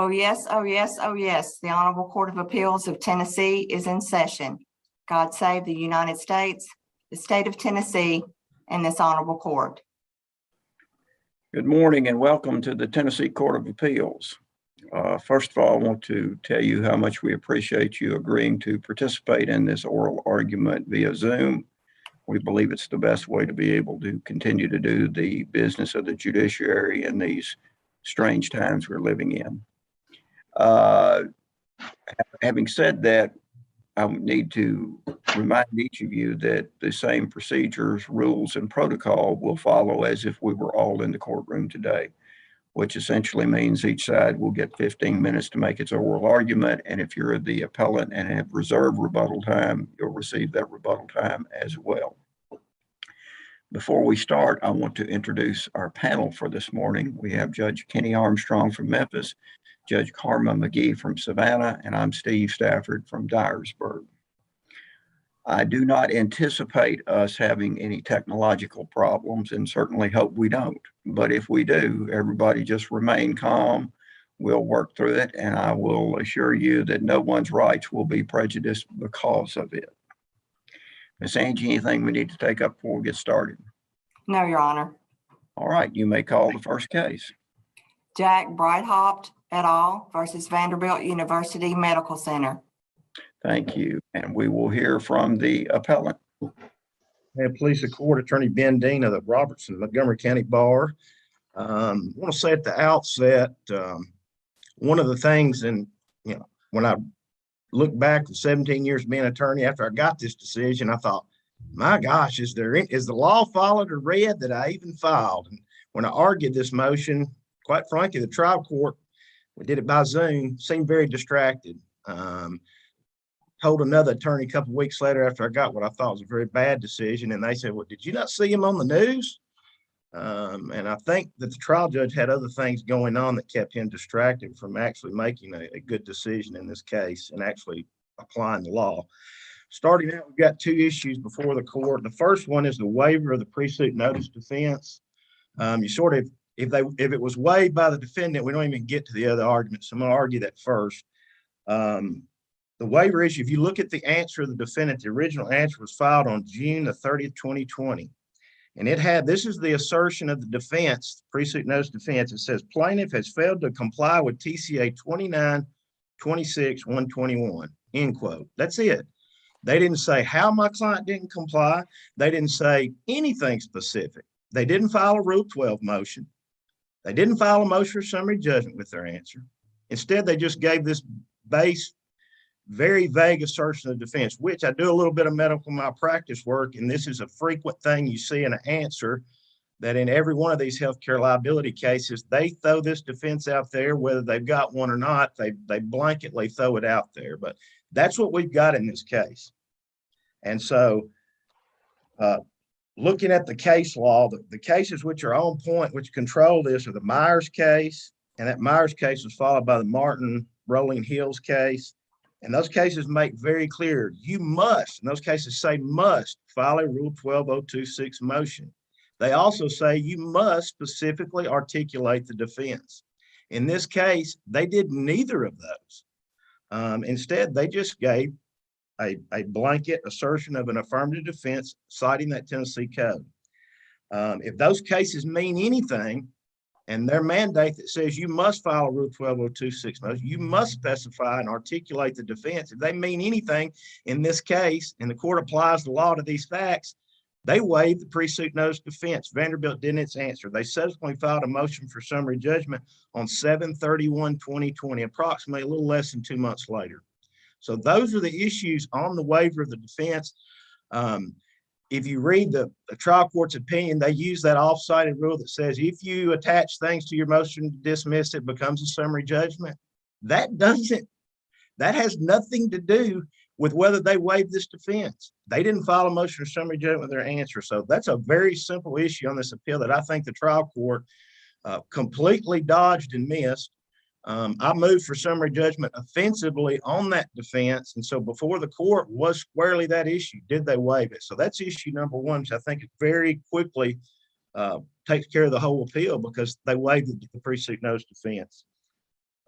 Oh, yes, oh, yes, oh, yes. The Honorable Court of Appeals of Tennessee is in session. God save the United States, the state of Tennessee, and this honorable court. Good morning and welcome to the Tennessee Court of Appeals. First of all, I want to tell you how much we appreciate you agreeing to participate in this oral argument via Zoom. We believe it's the best way to be able to continue to do the business of the judiciary in these strange times we're living in. Having said that, I need to remind each of you that the same procedures, rules, and protocol will follow as if we were all in the courtroom today, which essentially means each side will get 15 minutes to make its oral argument. And if you're the appellant and have reserved rebuttal time, you'll receive that rebuttal time as well. Before we start, I want to introduce our panel for this morning. We have Judge Kenny Armstrong from Memphis, Judge Karma McGee from Savannah, and I'm Steve Stafford from Dyersburg. I do not anticipate us having any technological problems and certainly hope we don't. But if we do, everybody just remain calm. We'll work through it, and I will assure you that no one's rights will be prejudiced because of it. Ms. Angie, anything we need to take up before we get started? No, Your Honor. All right, you may call the first case. Jack Breithaupt et al. Versus Vanderbilt University Medical Center. Thank you. And we will hear from the appellant. Police and Court Attorney Ben Dean of the Robertson Montgomery County Bar. I want to say at the outset, one of the things, and when I look back at 17 years being an attorney, after I got this decision, I thought, my gosh, is the law followed or read that I even filed? And when I argued this motion, quite frankly, the trial court, we did it by Zoom, seemed very distracted. Told another attorney a couple of weeks later after I got what I thought was a very bad decision, and they said, well, did you not see him on the news? And I think that the trial judge had other things going on that kept him distracted from actually making a good decision in this case and actually applying the law. Starting out, we've got two issues before the court. The first one is the waiver of the pre-suit notice defense. You sort of, if it was waived by the defendant, we don't even get to the other arguments. So I'm going to argue that first. The waiver issue, if you look at the answer of the defendant, the original answer was filed on June the 30th, 2020. And this is the assertion of the defense, pre-suit notice defense. It says plaintiff has failed to comply with TCA 29-26-121, end quote. That's it. They didn't say how my client didn't comply. They didn't say anything specific. They didn't file a Rule 12 motion. They didn't file a motion for summary judgment with their answer. Instead, they just gave this base, very vague assertion of defense, which I do a little bit of medical malpractice work, and this is a frequent thing you see in an answer, that in every one of these healthcare liability cases, they throw this defense out there, whether they've got one or not, they blanketly throw it out there. But that's what we've got in this case. And so looking at the case law, the cases which are on point, which control this, are the Myers case, and that Myers case was followed by the Martin Rolling Hills case. And those cases make very clear, you must, and those cases say must, file a Rule 12026 motion. They also say you must specifically articulate the defense. In this case, they did neither of those. Instead, they just gave a blanket assertion of an affirmative defense citing that Tennessee code. If those cases mean anything, and their mandate that says you must file a Rule 12026 motion, you must specify and articulate the defense. If they mean anything in this case, and the court applies the law to these facts, they waived the pre-suit notice defense. Vanderbilt didn't its answer. They subsequently filed a motion for summary judgment on 7/31/2020, approximately a little less than 2 months later. So those are the issues on the waiver of the defense. If you read the trial court's opinion, they use that off-cited rule that says if you attach things to your motion to dismiss, it becomes a summary judgment. That has nothing to do with whether they waived this defense. They didn't file a motion for summary judgment with their answer. So that's a very simple issue on this appeal that I think the trial court completely dodged and missed. I moved for summary judgment offensively on that defense. And so before the court was squarely that issue, did they waive it? So that's issue number one, which I think it very quickly takes care of the whole appeal because they waived the pre-suit notice defense.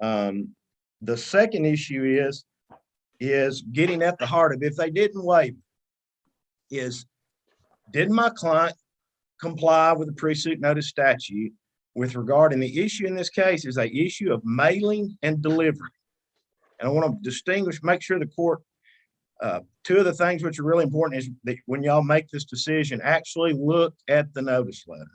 The second issue is getting at the heart of, if they didn't waive, is did my client comply with the pre-suit notice statute with regard, and the issue in this case is a issue of mailing and delivery. And I want to distinguish, make sure the court, two of the things which are really important is that when y'all make this decision, actually look at the notice letter.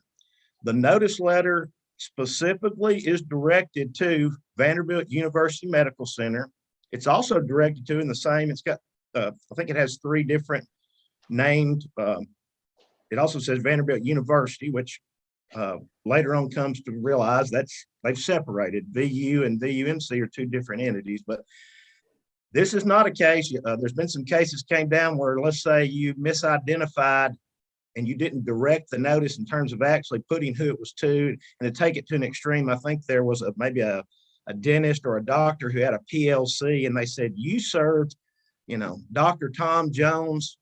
The notice letter specifically is directed to Vanderbilt University Medical Center. It's also directed to in the same, it's got, I think it has 3 different named. It also says Vanderbilt University, which later on comes to realize they've separated. VU and VUMC are 2 different entities, but this is not a case. There's been some cases came down where, let's say you misidentified and you didn't direct the notice in terms of actually putting who it was to, and to take it to an extreme. I think there was maybe a dentist or a doctor who had a PLC, and they said, you served, Dr. Tom Jones,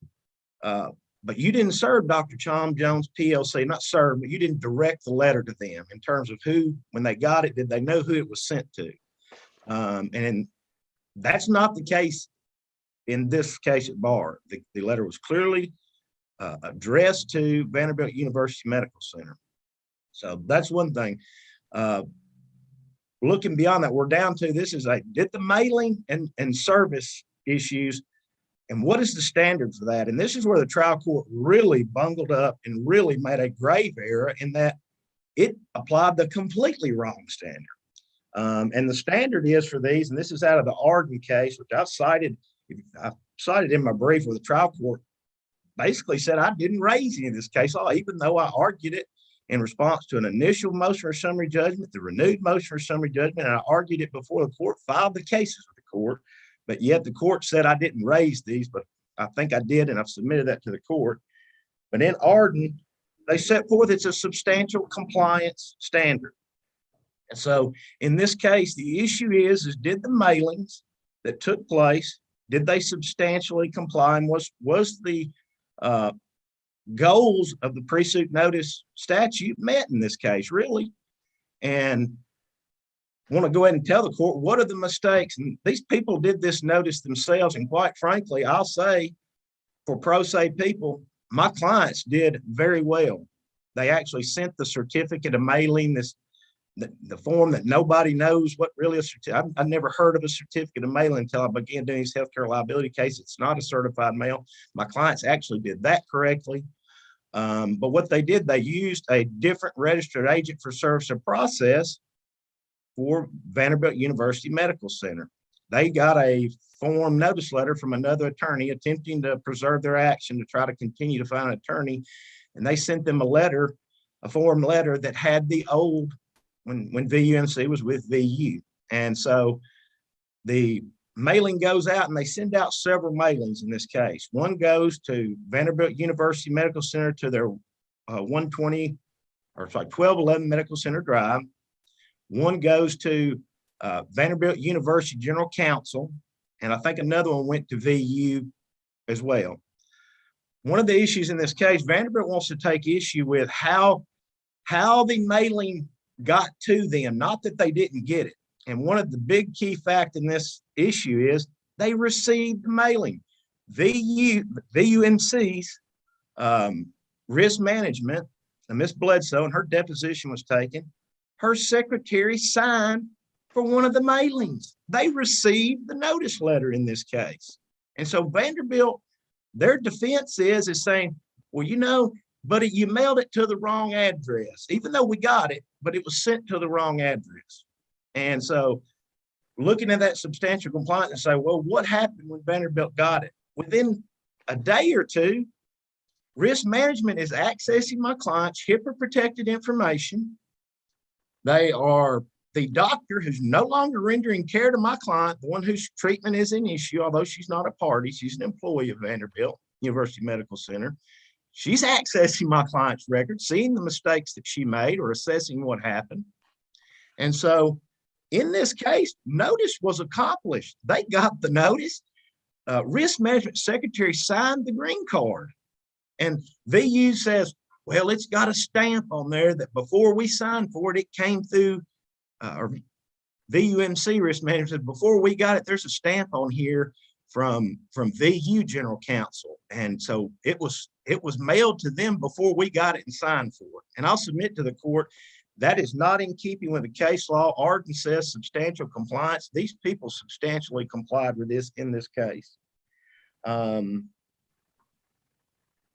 but you didn't serve Dr. Tom Jones PLC, not serve, but you didn't direct the letter to them in terms of who, when they got it, did they know who it was sent to? And that's not the case in this case at bar. The letter was clearly addressed to Vanderbilt University Medical Center. So that's one thing. Looking beyond that, we're down to this is did the mailing and service issues, and what is the standard for that? And this is where the trial court really bungled up and really made a grave error in that it applied the completely wrong standard. And the standard is for these, and this is out of the Arden case, which I cited in my brief, where the trial court basically said I didn't raise any of this case law, even though I argued it in response to an initial motion for summary judgment, the renewed motion for summary judgment, and I argued it before the court filed the cases with the court. But yet the court said I didn't raise these, but I think I did, and I've submitted that to the court. But in Arden, they set forth it's a substantial compliance standard. And so in this case, the issue is did the mailings that took place, did they substantially comply, and was the goals of the pre-suit notice statute met in this case, really? And I want to go ahead and tell the court what are the mistakes. And these people did this notice themselves, and quite frankly, I'll say for pro se people, my clients did very well. They actually sent the certificate of mailing, the form that nobody knows what really a certificate. I never heard of a certificate of mailing until I began doing this healthcare liability case. It's not a certified mail. My clients actually did that correctly. But what they did, they used a different registered agent for service of process for Vanderbilt University Medical Center. They got a form notice letter from another attorney attempting to preserve their action to try to continue to find an attorney. And they sent them a form letter that had the old, when VUMC was with VU. And so the mailing goes out, and they send out several mailings in this case. One goes to Vanderbilt University Medical Center to their 1211 Medical Center Drive. One goes to Vanderbilt University General Counsel, and I think another one went to VU as well. One of the issues in this case, Vanderbilt wants to take issue with how the mailing got to them, not that they didn't get it. And one of the big key facts in this issue is they received the mailing. VUMC's risk management, and Ms. Bledsoe, and her deposition was taken, her secretary signed for one of the mailings. They received the notice letter in this case. And so Vanderbilt, their defense is saying, well, but you mailed it to the wrong address, even though we got it, but it was sent to the wrong address. And so looking at that substantial compliance and say, well, what happened when Vanderbilt got it? Within a day or two, risk management is accessing my client's HIPAA protected information. They are the doctor who's no longer rendering care to my client, the one whose treatment is an issue, although she's not a party, she's an employee of Vanderbilt University Medical Center. She's accessing my client's record, seeing the mistakes that she made or assessing what happened. And so in this case, notice was accomplished. They got the notice. Risk management secretary signed the green card. And VU says, well, it's got a stamp on there that before we signed for it, it came through, or VUMC risk management said, before we got it, there's a stamp on here from VU general counsel. And so it was mailed to them before we got it and signed for it. And I'll submit to the court, that is not in keeping with the case law. Arden says substantial compliance. These people substantially complied with this in this case.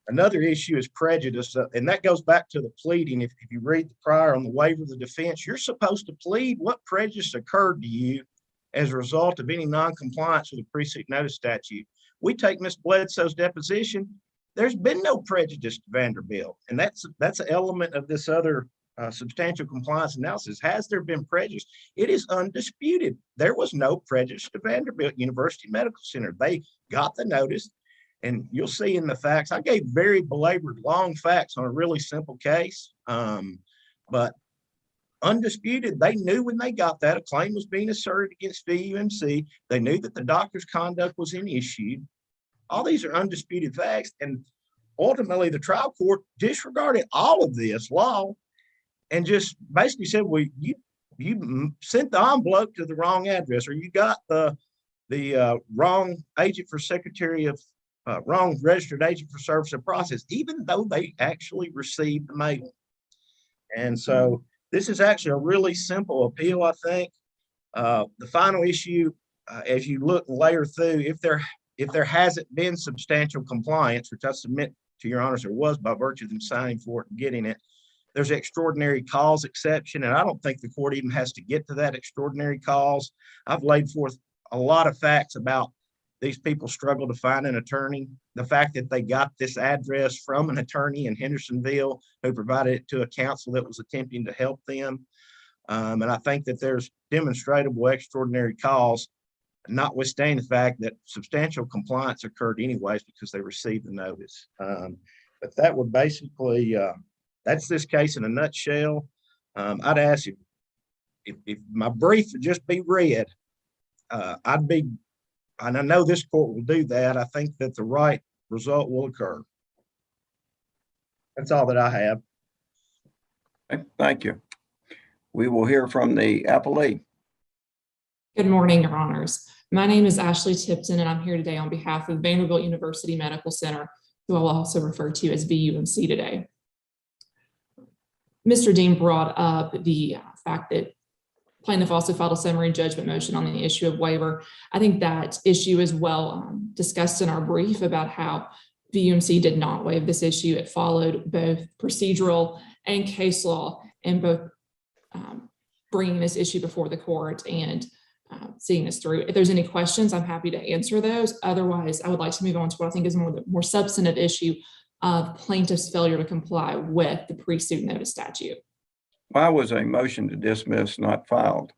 Another issue is prejudice, and that goes back to the pleading. If you read the prior on the waiver of the defense, you're supposed to plead what prejudice occurred to you as a result of any non-compliance with the precedent notice statute. We take Ms. Bledsoe's deposition. There's been no prejudice to Vanderbilt, and that's an element of this other substantial compliance analysis. Has there been prejudice? It is undisputed. There was no prejudice to Vanderbilt University Medical Center. They got the notice, and you'll see in the facts, I gave very belabored long facts on a really simple case, but undisputed, they knew when they got that a claim was being asserted against VUMC. They knew that the doctor's conduct was an issue. All these are undisputed facts, and ultimately the trial court disregarded all of this law and just basically said, well, you sent the envelope to the wrong address, or you got the wrong agent for secretary of wrong registered agent for service of process, even though they actually received the mail. And so this is actually a really simple appeal, I think. The final issue, as you look and layer through, if there hasn't been substantial compliance, which I submit to your honors there was by virtue of them signing for it and getting it, there's an extraordinary cause exception, and I don't think the court even has to get to that extraordinary cause. I've laid forth a lot of facts about these people struggle to find an attorney. The fact that they got this address from an attorney in Hendersonville who provided it to a counsel that was attempting to help them. And I think that there's demonstrable extraordinary cause, notwithstanding the fact that substantial compliance occurred anyways because they received the notice. But that would basically, that's this case in a nutshell. I'd ask you, if my brief would just be read, and I know this court will do that, I think that the right result will occur. That's all that I have. Okay, thank you. We will hear from the appellee. Good morning, Your Honors. My name is Ashley Tipton, and I'm here today on behalf of Vanderbilt University Medical Center, who I'll also refer to as VUMC today. Mr. Dean brought up the fact that plaintiff also filed a summary judgment motion on the issue of waiver. I think that issue is well discussed in our brief about how VUMC did not waive this issue. It followed both procedural and case law in both bringing this issue before the court and seeing this through. If there's any questions, I'm happy to answer those. Otherwise, I would like to move on to what I think is the more substantive issue of plaintiff's failure to comply with the pre-suit notice statute. Why was a motion to dismiss not filed?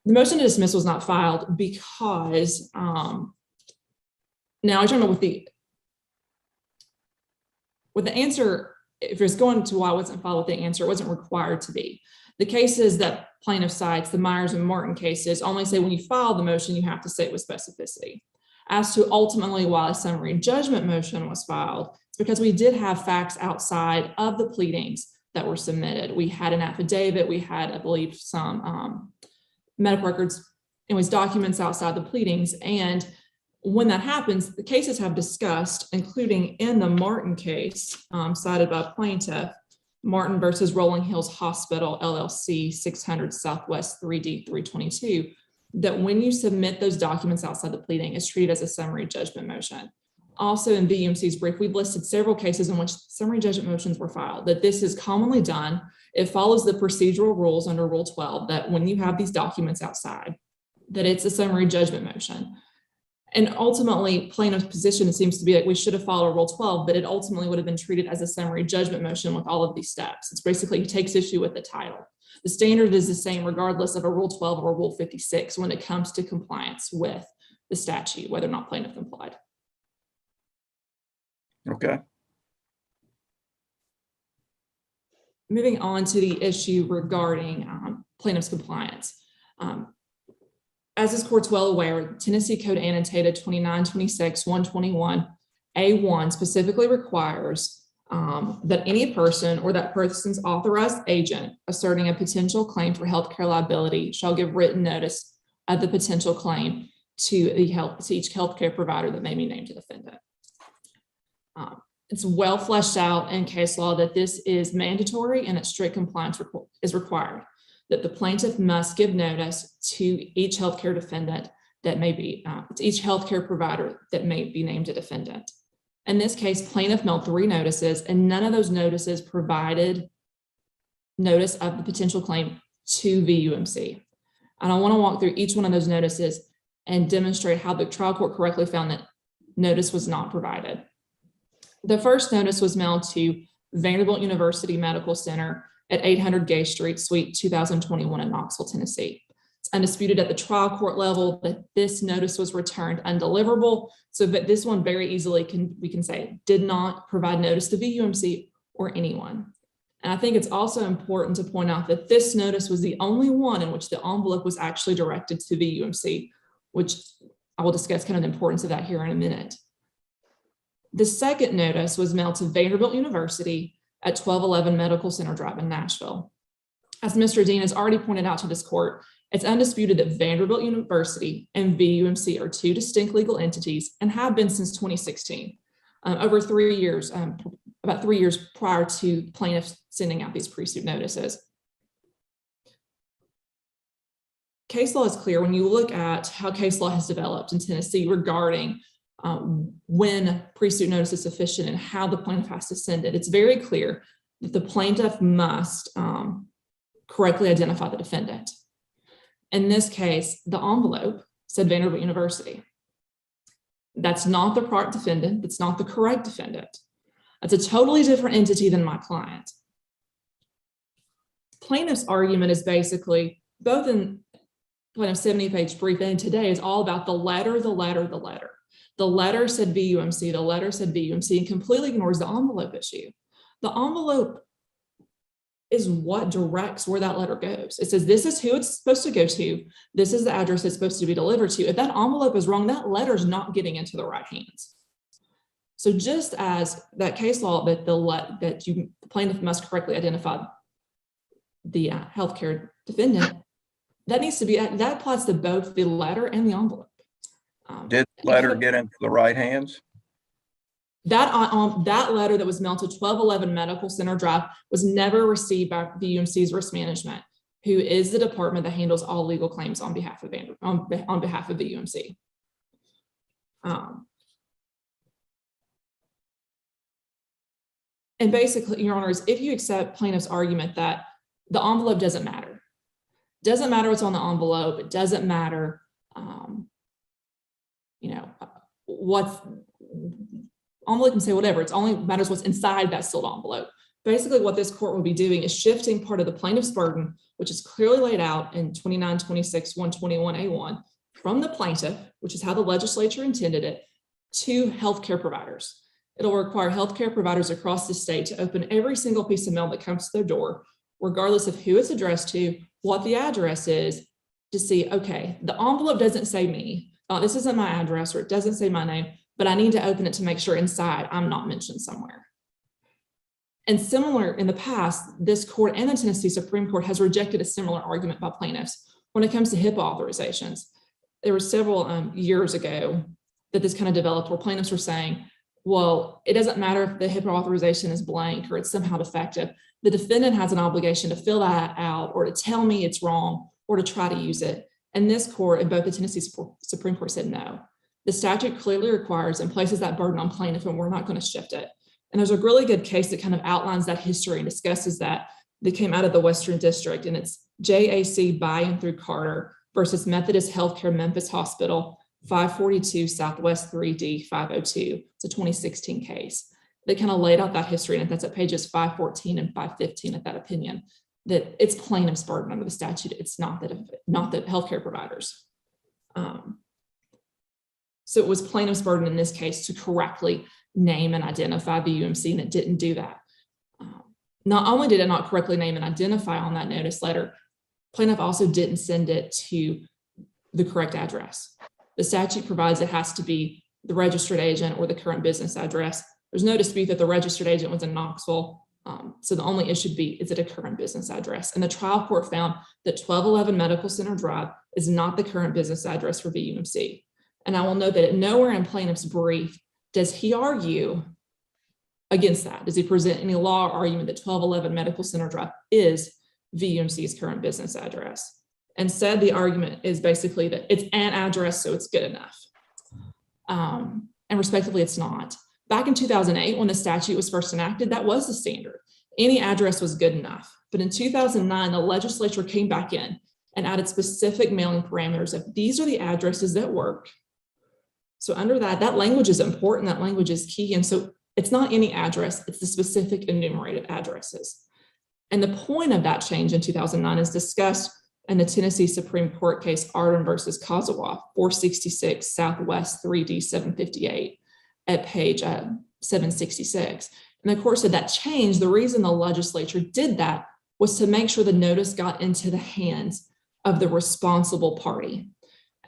The motion to dismiss was not filed because now I don't know what the answer, if it's going to why it wasn't filed with the answer, it wasn't required to be. The cases that plaintiff cites, the Myers and Martin cases, only say when you file the motion, you have to say it with specificity. As to ultimately why a summary judgment motion was filed, it's because we did have facts outside of the pleadings that were submitted. We had an affidavit, we had, I believe, some medical records, anyways, documents outside the pleadings. And when that happens, the cases have discussed, including in the Martin case cited by plaintiff, Martin versus Rolling Hills Hospital, LLC, 600 Southwest 3D 322, that when you submit those documents outside the pleading, it's treated as a summary judgment motion. Also in VUMC's brief, we've listed several cases in which summary judgment motions were filed, that this is commonly done. It follows the procedural rules under Rule 12, that when you have these documents outside, that it's a summary judgment motion. And ultimately, plaintiff's position seems to be that we should have followed Rule 12, but it ultimately would have been treated as a summary judgment motion with all of these steps. It's basically, he takes issue with the title. The standard is the same regardless of a Rule 12 or Rule 56 when it comes to compliance with the statute, whether or not plaintiff complied. Okay. Moving on to the issue regarding plaintiff's compliance. As this court's well aware, Tennessee Code Annotated 2926-121A1 specifically requires that any person or that person's authorized agent asserting a potential claim for healthcare liability shall give written notice of the potential claim to each healthcare provider that may be named a defendant. It's well fleshed out in case law that this is mandatory and that strict compliance is required, that the plaintiff must give notice to each healthcare defendant that may be, to each healthcare provider that may be named a defendant. In this case, plaintiff mailed 3 notices, and none of those notices provided notice of the potential claim to VUMC. And I want to walk through each one of those notices and demonstrate how the trial court correctly found that notice was not provided. The first notice was mailed to Vanderbilt University Medical Center at 800 Gay Street, Suite 2021 in Knoxville, Tennessee. It's undisputed at the trial court level that this notice was returned undeliverable. So that this one very easily we can say did not provide notice to VUMC or anyone. And I think it's also important to point out that this notice was the only one in which the envelope was actually directed to VUMC, which I will discuss kind of the importance of that here in a minute. The second notice was mailed to Vanderbilt University at 1211 Medical Center Drive in Nashville. As Mr. Dean has already pointed out to this court, it's undisputed that Vanderbilt University and VUMC are 2 distinct legal entities and have been since 2016, over 3 years, about 3 years prior to plaintiffs sending out these pre-suit notices. Case law is clear when you look at how case law has developed in Tennessee regarding when pre-suit notice is sufficient and how the plaintiff has to send it. It's very clear that the plaintiff must correctly identify the defendant. In this case, the envelope said Vanderbilt University. That's not the correct defendant. That's not the correct defendant. That's a totally different entity than my client. Plaintiff's argument is basically, both in plaintiff's 70-page brief and today, is all about the letter. The letter said VUMC, the letter said VUMC, and completely ignores the envelope issue. The envelope is what directs where that letter goes. It says, this is who it's supposed to go to. This is the address it's supposed to be delivered to. If that envelope is wrong, that letter is not getting into the right hands. So just as that case law that the plaintiff must correctly identify the healthcare defendant, that needs to be, that applies to both the letter and the envelope. Did the letter get into the right hands? That letter that was mailed to 1211 Medical Center Drive was never received by VUMC's risk management, who is the department that handles all legal claims on behalf of VUMC. And basically, Your Honors, if you accept plaintiff's argument that the envelope doesn't matter what's on the envelope, it doesn't matter, what's envelope can say whatever, it's only matters what's inside that sealed envelope. Basically, what this court will be doing is shifting part of the plaintiff's burden, which is clearly laid out in 2926-121A1, from the plaintiff, which is how the legislature intended it, to healthcare providers. It'll require healthcare providers across the state to open every single piece of mail that comes to their door, regardless of who it's addressed to, what the address is, to see, okay, the envelope doesn't say me, this isn't my address, or it doesn't say my name, but I need to open it to make sure inside I'm not mentioned somewhere. And similar in the past, this court and the Tennessee Supreme Court has rejected a similar argument by plaintiffs when it comes to HIPAA authorizations. There were several years ago that this kind of developed where plaintiffs were saying, well, it doesn't matter if the HIPAA authorization is blank or it's somehow defective. The defendant has an obligation to fill that out or to tell me it's wrong or to try to use it. And this court and both the Tennessee Supreme Court said no. The statute clearly requires and places that burden on plaintiff, and we're not going to shift it. And there's a really good case that kind of outlines that history and discusses that came out of the Western District, and it's JAC by and through Carter versus Methodist Healthcare Memphis Hospital, 542 Southwest 3D 502. It's a 2016 case. They kind of laid out that history, and that's at pages 514 and 515 of that opinion, that it's plaintiff's burden under the statute. It's not the healthcare providers. So it was plaintiff's burden in this case to correctly name and identify VUMC, and it didn't do that. Not only did it not correctly name and identify on that notice letter, plaintiff also didn't send it to the correct address. The statute provides it has to be the registered agent or the current business address. There's no dispute that the registered agent was in Knoxville. So the only issue would be, is it a current business address? And the trial court found that 1211 Medical Center Drive is not the current business address for VUMC. And I will note that nowhere in plaintiff's brief does he argue against that. Does he present any law or argument that 1211 Medical Center Drive is VUMC's current business address? Instead, the argument is basically that it's an address, so it's good enough. And respectively, it's not. Back in 2008, when the statute was first enacted, that was the standard. Any address was good enough. But in 2009, the legislature came back in and added specific mailing parameters of these are the addresses that work. So under that, that language is important. That language is key. And so it's not any address, it's the specific enumerated addresses. And the point of that change in 2009 is discussed in the Tennessee Supreme Court case Arden versus Kazawa, 466 Southwest 3D 758 at page 766. And the court said that change, the reason the legislature did that was to make sure the notice got into the hands of the responsible party.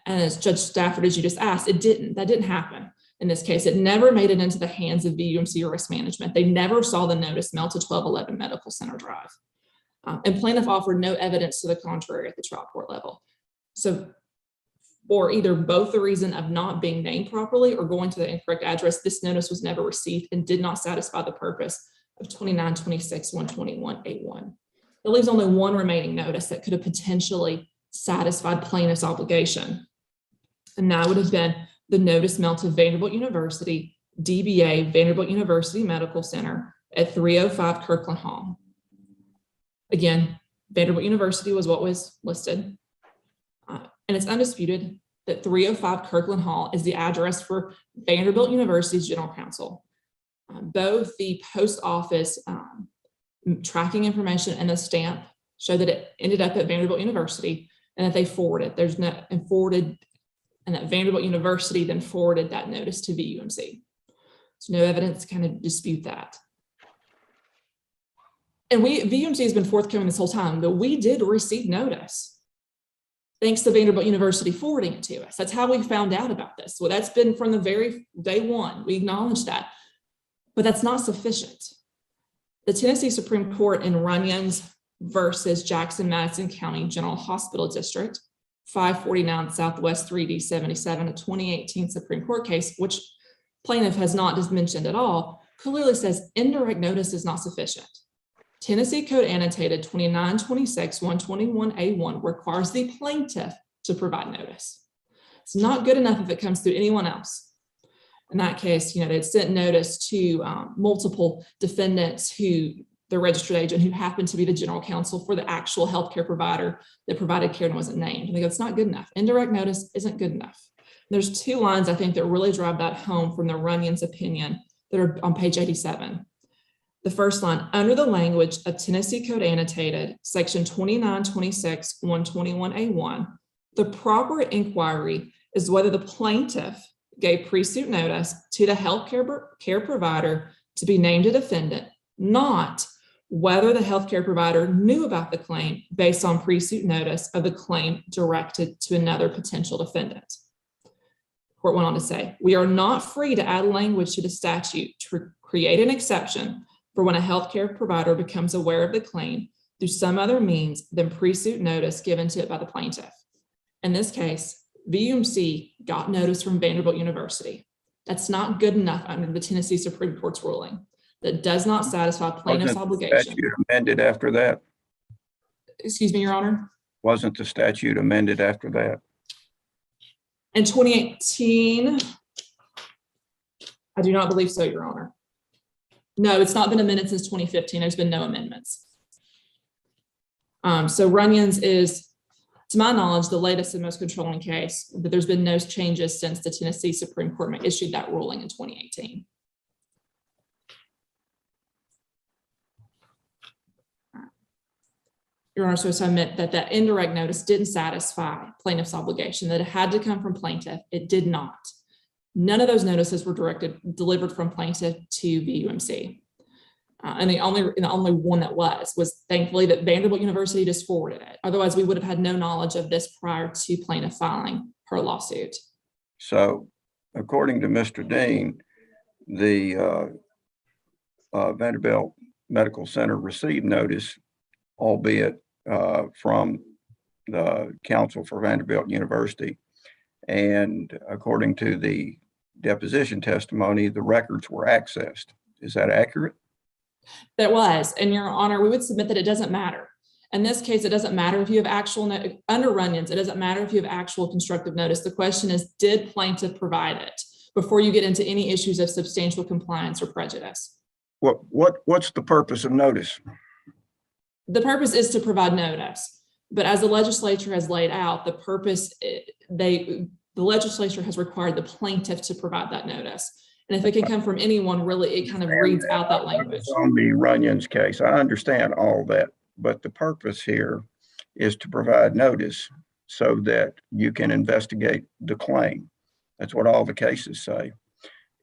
And as Judge Stafford, as you just asked, that didn't happen. In this case, it never made it into the hands of VUMC Risk Management. They never saw the notice mailed to 1211 Medical Center Drive. And plaintiff offered no evidence to the contrary at the trial court level. So for either both the reason of not being named properly or going to the incorrect address, this notice was never received and did not satisfy the purpose of 2926-121A1. It leaves only one remaining notice that could have potentially satisfied plaintiff's obligation. And that would have been the notice mailed to Vanderbilt University, DBA, Vanderbilt University Medical Center at 305 Kirkland Hall. Again, Vanderbilt University was what was listed. And it's undisputed that 305 Kirkland Hall is the address for Vanderbilt University's general counsel. Both the post office tracking information and the stamp show that it ended up at Vanderbilt University and that they forwarded. And that Vanderbilt University then forwarded that notice to VUMC. So no evidence to kind of dispute that. And VUMC has been forthcoming this whole time, but we did receive notice thanks to Vanderbilt University forwarding it to us. That's how we found out about this. Well, that's been from the very day one. We acknowledge that, but that's not sufficient. The Tennessee Supreme Court in Runyons versus Jackson-Madison County General Hospital District, 549 Southwest 3D 77, a 2018 Supreme Court case, which plaintiff has not just mentioned at all, clearly says indirect notice is not sufficient. Tennessee Code Annotated 2926-121A1 requires the plaintiff to provide notice. It's not good enough if it comes through anyone else. In that case, they'd sent notice to multiple defendants who the registered agent who happened to be the general counsel for the actual healthcare provider that provided care and wasn't named. And they go, it's not good enough. Indirect notice isn't good enough. There's two lines I think that really drive that home from the Runyons opinion that are on page 87. The first line, under the language of Tennessee Code Annotated, section 2926-121A1, the proper inquiry is whether the plaintiff gave pre-suit notice to the healthcare care provider to be named a defendant, not whether the healthcare provider knew about the claim based on pre-suit notice of the claim directed to another potential defendant. The court went on to say, we are not free to add language to the statute to create an exception for when a healthcare provider becomes aware of the claim through some other means than pre-suit notice given to it by the plaintiff. In this case, VUMC got notice from Vanderbilt University. That's not good enough under the Tennessee Supreme Court's ruling. That does not satisfy plaintiff's obligation. Wasn't the statute amended after that? Excuse me, Your Honor? Wasn't the statute amended after that? In 2018, I do not believe so, Your Honor. No, it's not been amended since 2015. There's been no amendments. So Runyons is, to my knowledge, the latest and most controlling case, but there's been no changes since the Tennessee Supreme Court issued that ruling in 2018. Your Honor, so I submit that that indirect notice didn't satisfy plaintiff's obligation, that it had to come from plaintiff. It did not. None of those notices were delivered from plaintiff to VUMC. And the only one that was thankfully that Vanderbilt University just forwarded it. Otherwise, we would have had no knowledge of this prior to plaintiff filing her lawsuit. So according to Mr. Dean, the Vanderbilt Medical Center received notice, albeit from the counsel for Vanderbilt University. And according to the deposition testimony, the records were accessed. Is that accurate? That was, and Your Honor, we would submit that it doesn't matter. In this case, it doesn't matter if you have actual, under Runyon's, it doesn't matter if you have actual constructive notice. The question is, did plaintiff provide it before you get into any issues of substantial compliance or prejudice? What's the purpose of notice? The purpose is to provide notice, but as the legislature has laid out, the purpose, the legislature has required the plaintiff to provide that notice. And if it can come from anyone, really, it kind of reads out that language. On the Runyon's case, I understand all that, but the purpose here is to provide notice so that you can investigate the claim. That's what all the cases say.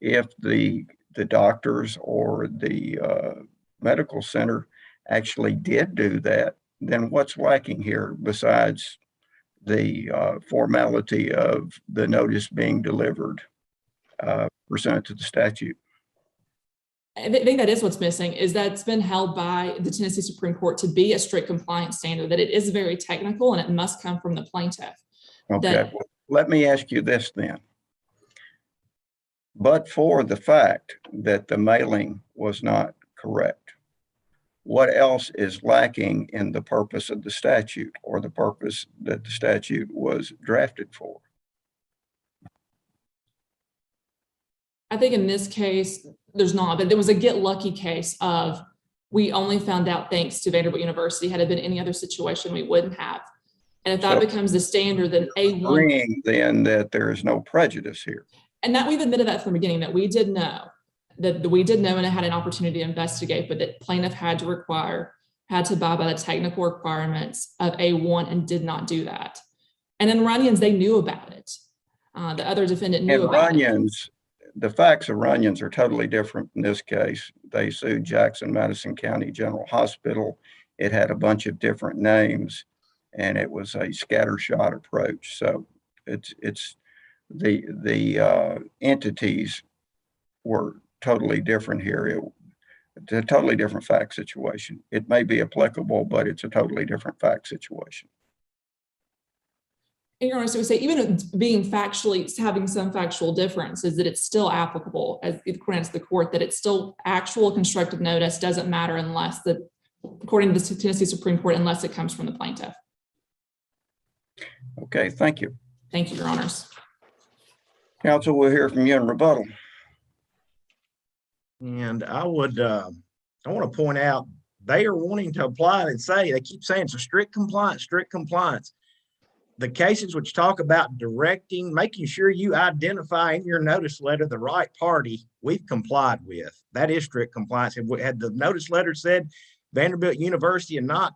If the doctors or the medical center actually did do that, then what's lacking here besides the formality of the notice being delivered pursuant to the statute? I think that is what's missing, is that it's been held by the Tennessee Supreme Court to be a strict compliance standard, that it is very technical and it must come from the plaintiff. Okay, well, let me ask you this then. But for the fact that the mailing was not correct, what else is lacking in the purpose of the statute or the purpose that the statute was drafted for? I think in this case, there's not, but there was a get lucky case of, we only found out thanks to Vanderbilt University. Had it been any other situation, we wouldn't have. And if that becomes the standard, then agreeing then that there is no prejudice here. And that we've admitted that from the beginning, that we did know, and it had an opportunity to investigate, but that plaintiff had to abide by the technical requirements of A1 and did not do that. And in Runyon's, they knew about it. The other defendant knew about it. The facts of Runyon's are totally different in this case. They sued Jackson Madison County General Hospital. It had a bunch of different names, and it was a scattershot approach. So it's the entities were totally different here. It's a totally different fact situation. It may be applicable, but it's a totally different fact situation. And Your Honor, so we say, even being factually, having some factual differences, that it's still applicable, as according to the court, that it's still actual constructive notice doesn't matter unless according to the Tennessee Supreme Court, unless it comes from the plaintiff. Okay, thank you. Thank you, Your Honors. Counsel, we'll hear from you in rebuttal. And I want to point out, they are wanting to apply and they keep saying it's a strict compliance, strict compliance. The cases which talk about directing, making sure you identify in your notice letter the right party, we've complied with. That is strict compliance. Had the notice letter said Vanderbilt University and not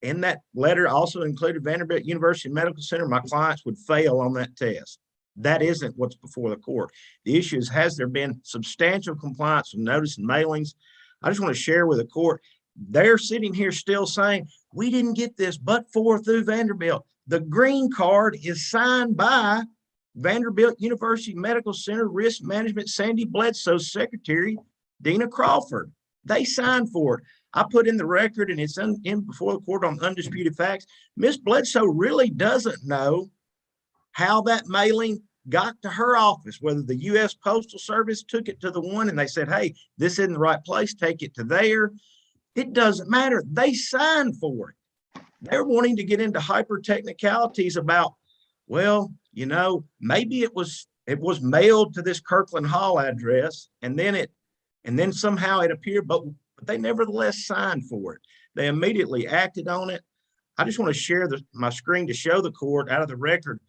in that letter also included Vanderbilt University Medical Center, my clients would fail on that test. That isn't what's before the court. The issue is, has there been substantial compliance with notice and mailings? I just want to share with the court, they're sitting here still saying, we didn't get this but through Vanderbilt. The green card is signed by Vanderbilt University Medical Center Risk Management Sandy Bledsoe's secretary, Dina Crawford. They signed for it. I put in the record, and it's in before the court on undisputed facts. Miss Bledsoe really doesn't know how that mailing got to her office, whether the U.S. Postal Service took it to the one and they said, hey, this isn't the right place, take it to there. It doesn't matter. They signed for it. They're wanting to get into hyper technicalities about, well, you know, maybe it was mailed to this Kirkland Hall address, and then somehow it appeared, but they nevertheless signed for it. They immediately acted on it. I just want to share my screen to show the court out of the record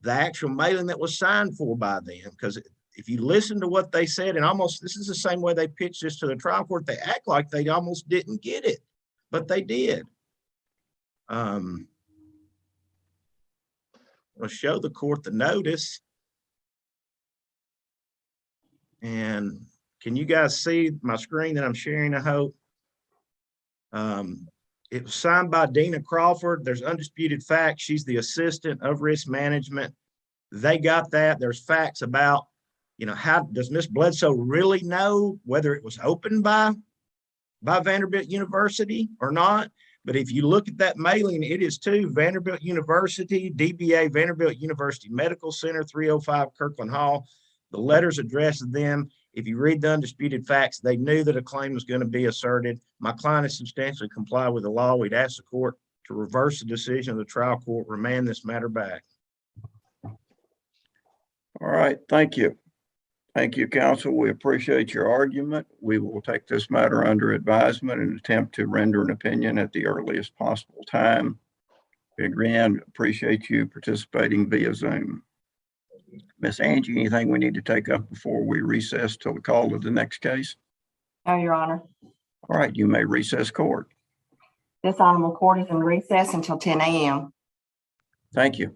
the actual mailing that was signed for by them, because if you listen to what they said, and this is the same way they pitched this to the trial court, they act like they almost didn't get it, but they did. I'll show the court the notice. And can you guys see my screen that I'm sharing, I hope? It was signed by Dina Crawford. There's undisputed facts. She's the assistant of risk management. They got that. There's facts about how does Miss Bledsoe really know whether it was opened by Vanderbilt University or not? But if you look at that mailing, it is to Vanderbilt University, DBA Vanderbilt University Medical Center, 305 Kirkland Hall. The letter's addressed to them. If you read the undisputed facts, they knew that a claim was going to be asserted. My client has substantially complied with the law. We'd ask the court to reverse the decision of the trial court, remand this matter back. All right, thank you. Thank you, counsel. We appreciate your argument. We will take this matter under advisement and attempt to render an opinion at the earliest possible time. Again, appreciate you participating via Zoom. Miss Angie, anything we need to take up before we recess till the call of the next case? No, Your Honor. All right, you may recess court. This honorable court is in recess until 10 a.m. Thank you.